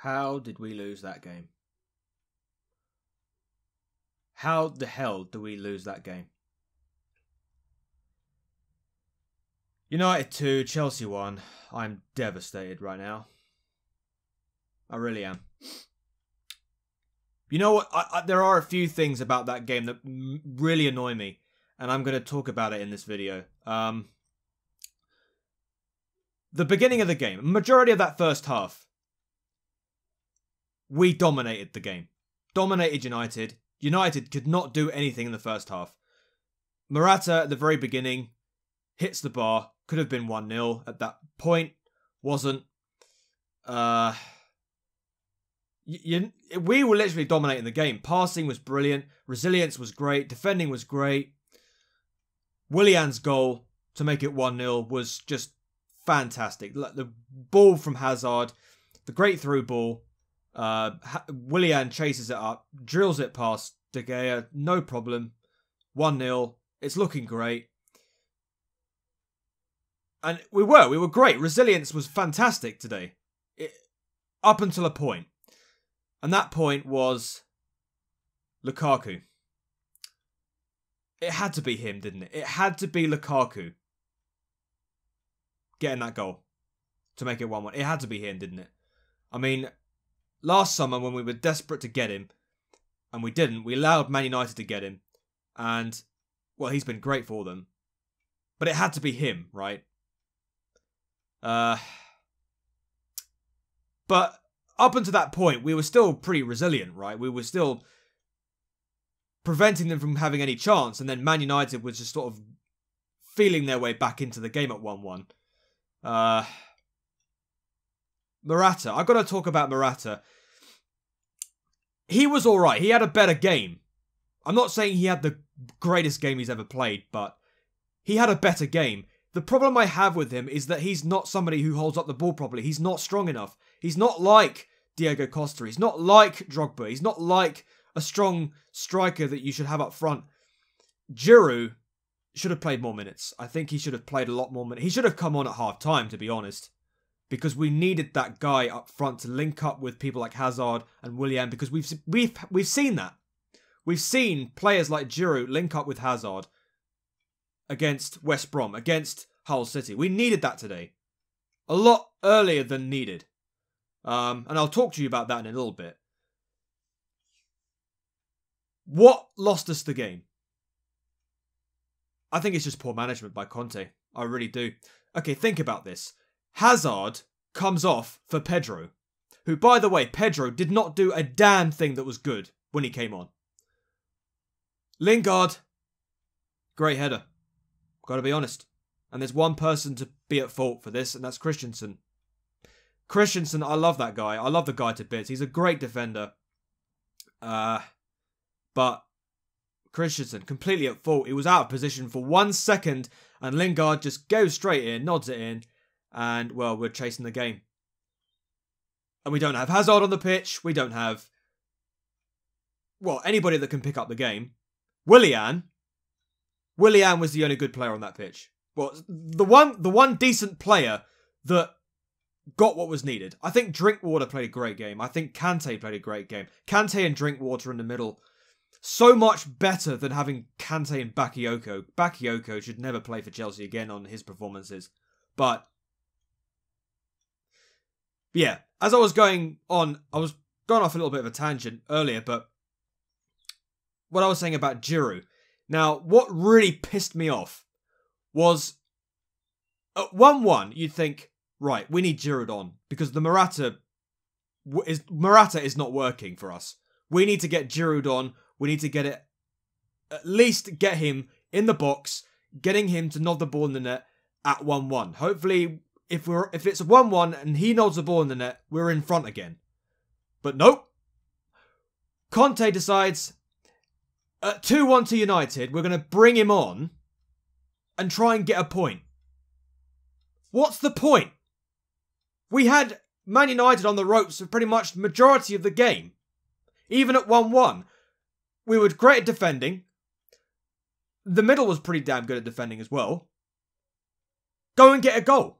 How did we lose that game? How the hell do we lose that game? United 2, Chelsea 1. I'm devastated right now. I really am. You know what? There are a few things about that game that really annoy me. And I'm going to talk about it in this video. The beginning of the game, majority of that first half, we dominated the game. Dominated United. United could not do anything in the first half. Morata at the very beginning hits the bar. Could have been 1-0 at that point. Wasn't. We were literally dominating the game. Passing was brilliant. Resilience was great. Defending was great. Willian's goal to make it 1-0 was just fantastic. The ball from Hazard, the great through ball. Willian chases it up, drills it past De Gea, no problem. 1-0. It's looking great. And we were great. Resilience was fantastic today. Up until a point. And that point was Lukaku. It had to be him, didn't it? It had to be Lukaku getting that goal to make it 1-1. It had to be him, didn't it? I mean, last summer when we were desperate to get him, and we didn't, we allowed Man United to get him. And, well, he's been great for them. But it had to be him, right? But up until that point, we were still pretty resilient, right? We were still preventing them from having any chance. And then Man United was just sort of feeling their way back into the game at 1-1. Morata. I've got to talk about Morata. He was alright. He had a better game. I'm not saying he had the greatest game he's ever played, but he had a better game. The problem I have with him is that he's not somebody who holds up the ball properly. He's not strong enough. He's not like Diego Costa. He's not like Drogba. He's not like a strong striker that you should have up front. Giroud should have played more minutes. I think he should have played a lot more minutes. He should have come on at half-time, to be honest. Because we needed that guy up front to link up with people like Hazard and Willian. Because we've seen that. We've seen players like Giroud link up with Hazard against West Brom, against Hull City. We needed that today. A lot earlier than needed. And I'll talk to you about that in a little bit. What lost us the game? I think it's just poor management by Conte. I really do. Okay, think about this. Hazard comes off for Pedro. Who, by the way, Pedro did not do a damn thing that was good when he came on. Lingard, great header. Gotta be honest. And there's one person to be at fault for this, and that's Christensen. Christensen, I love that guy. I love the guy to bits. He's a great defender. But Christensen, completely at fault. He was out of position for 1 second, and Lingard just goes straight in, nods it in, and, well, we're chasing the game. And we don't have Hazard on the pitch. We don't have, well, anybody that can pick up the game. Willian was the only good player on that pitch. Well, the one decent player that got what was needed. I think Drinkwater played a great game. I think Kante played a great game. Kante and Drinkwater in the middle. So much better than having Kante and Bakayoko. Bakayoko should never play for Chelsea again on his performances. But yeah, as I was going on, I was going off a little bit of a tangent earlier, but what I was saying about Giroud. Now, what really pissed me off was at 1-1, you'd think, right, we need Giroud on because the Morata is not working for us. We need to get Giroud on. We need to get it, at least get him in the box, getting him to nod the ball in the net at 1-1. Hopefully, if it's a 1-1 and he nods the ball in the net, we're in front again. But nope. Conte decides at 2-1 to United, we're going to bring him on and try and get a point. What's the point? We had Man United on the ropes for pretty much the majority of the game. Even at 1-1. We were great at defending. The middle was pretty damn good at defending as well. Go and get a goal.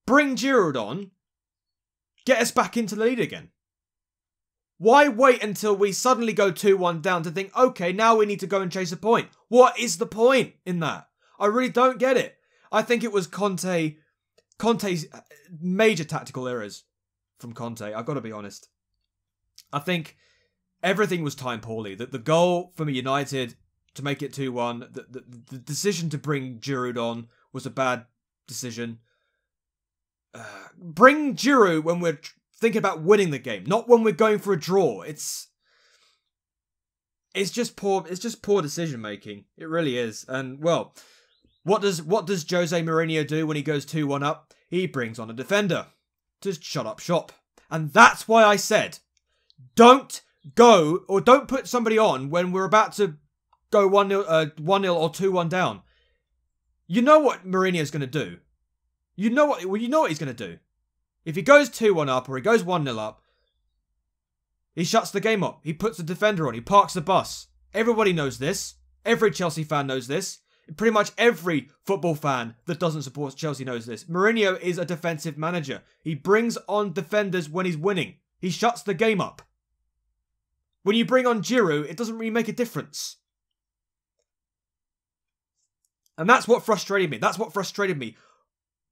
Bring Giroud on. get us back into the lead again. Why wait until we suddenly go 2-1 down to think, okay, now we need to go and chase a point? What is the point in that? I really don't get it. I think it was Conte's major tactical errors from Conte. I've got to be honest. I think everything was timed poorly. The goal from United to make it 2-1, the decision to bring Giroud on was a bad decision. Bring Giroud when we're thinking about winning the game, not when we're going for a draw. It's just poor. It's just poor decision making. It really is. And well, what does Jose Mourinho do when he goes 2-1 up? He brings on a defender to shut up shop. And that's why I said, don't put somebody on when we're about to go 1-0 or 2-1 down. You know what Mourinho's going to do. You know what he's going to do. If he goes 2-1 up or he goes 1-0 up, he shuts the game up. He puts the defender on. He parks the bus. Everybody knows this. Every Chelsea fan knows this. Pretty much every football fan that doesn't support Chelsea knows this. Mourinho is a defensive manager. He brings on defenders when he's winning. He shuts the game up. When you bring on Giroud, it doesn't really make a difference. And that's what frustrated me. That's what frustrated me.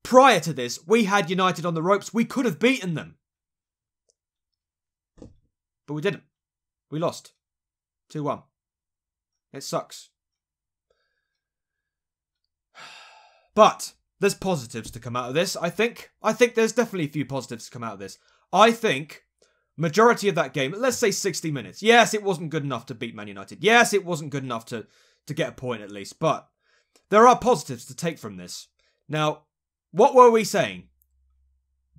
Prior to this, we had United on the ropes. We could have beaten them. But we didn't. We lost. 2-1. It sucks. But there's positives to come out of this, I think. I think there's definitely a few positives to come out of this. I think majority of that game, let's say 60 minutes. Yes, it wasn't good enough to beat Man United. Yes, it wasn't good enough to get a point at least. But there are positives to take from this. Now, what were we saying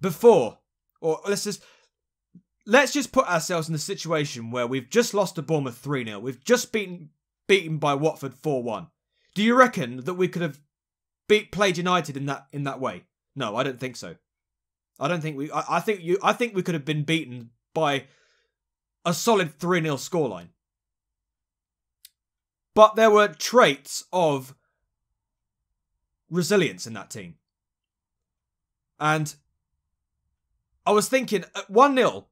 before? Or let's just put ourselves in a situation where we've just lost to Bournemouth 3-0. We've just beaten by Watford 4-1. Do you reckon that we could have played United in that way? No, I don't think so. I don't think we. I think we could have been beaten by a solid 3-0 scoreline. But there were traits of resilience in that team. And I was thinking, at 1-0,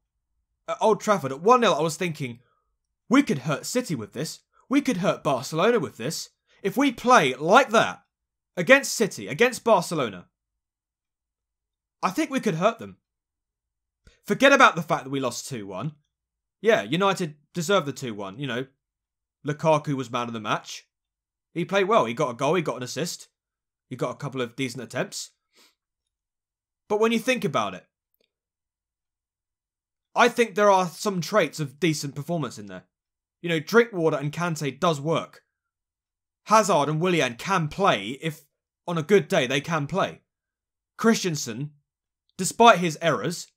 at Old Trafford, at 1-0, I was thinking, we could hurt City with this. We could hurt Barcelona with this. If we play like that, against City, against Barcelona, I think we could hurt them. Forget about the fact that we lost 2-1. Yeah, United deserved the 2-1, you know. Lukaku was man of the match. He played well. He got a goal, he got an assist. He got a couple of decent attempts. But when you think about it, I think there are some traits of decent performance in there. You know, Drinkwater and Kante does work. Hazard and Willian can play if, on a good day, they can play. Christensen, despite his errors,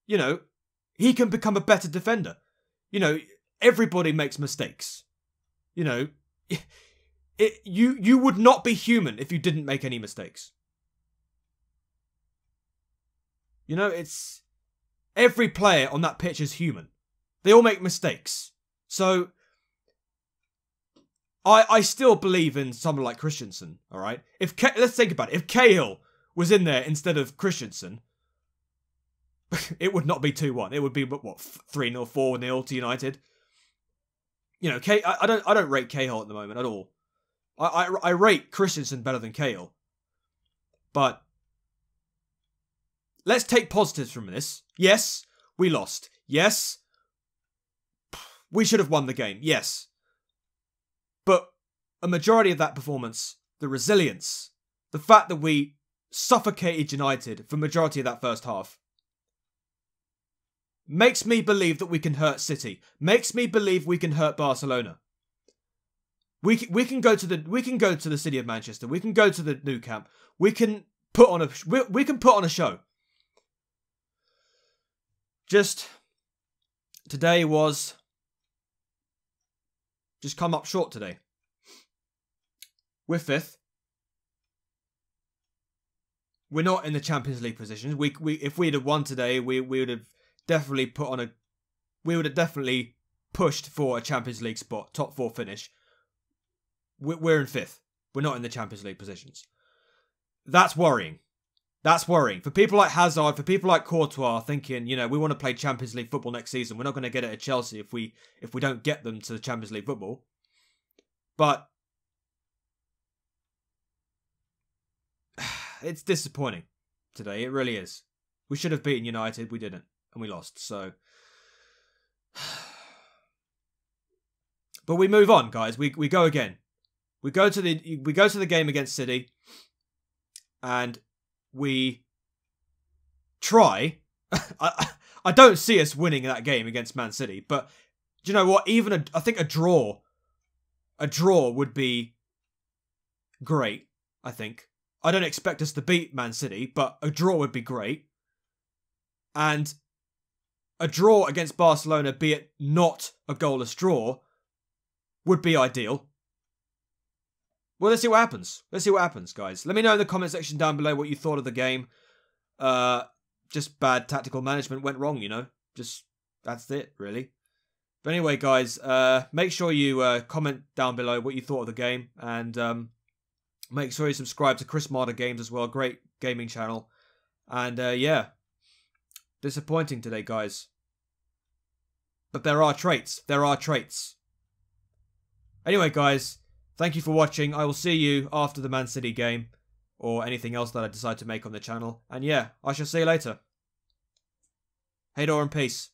you know, he can become a better defender. You know, everybody makes mistakes. You know, you would not be human if you didn't make any mistakes. You know, it's... Every player on that pitch is human. They all make mistakes. So, I still believe in someone like Christensen, alright? Let's think about it. If Cahill was in there instead of Christensen, it would not be 2-1. It would be, what, 3-0, 4-0 to United? You know, I don't rate Cahill at the moment at all. I rate Christensen better than Cahill. But let's take positives from this. Yes, we lost. Yes, we should have won the game. Yes. But a majority of that performance, the resilience, the fact that we suffocated United for majority of that first half, makes me believe that we can hurt City. Makes me believe we can hurt Barcelona. We can go to the city of Manchester. We can go to the Nou Camp. We can put on a show. Just today was just come up short today. We're fifth. We're not in the Champions League positions. If we'd have won today, we would have definitely pushed for a Champions League spot, top 4 finish. We're in fifth. We're not in the Champions League positions. That's worrying. That's worrying. For people like Hazard, for people like Courtois thinking, you know, we want to play Champions League football next season. We're not going to get it at Chelsea if we don't get them to the Champions League football. But it's disappointing today. It really is. We should have beaten United. We didn't. And we lost. So, but we move on, guys. We go again. We go to the game against City, and we try. I don't see us winning that game against Man City, but do you know what? Even I think a draw would be great. I think I don't expect us to beat Man City, but a draw would be great, and a draw against Barcelona, be it not a goalless draw, would be ideal. Well, let's see what happens. Let's see what happens, guys. Let me know in the comment section down below what you thought of the game. Just bad tactical management went wrong, you know. Just, that's it, really. But anyway, guys, make sure you comment down below what you thought of the game. And make sure you subscribe to Chris Marder Games as well. Great gaming channel. And yeah, disappointing today, guys. But there are traits. There are traits. Anyway, guys. Thank you for watching. I will see you after the Man City game or anything else that I decide to make on the channel. And yeah, I shall see you later. Hey, door and peace.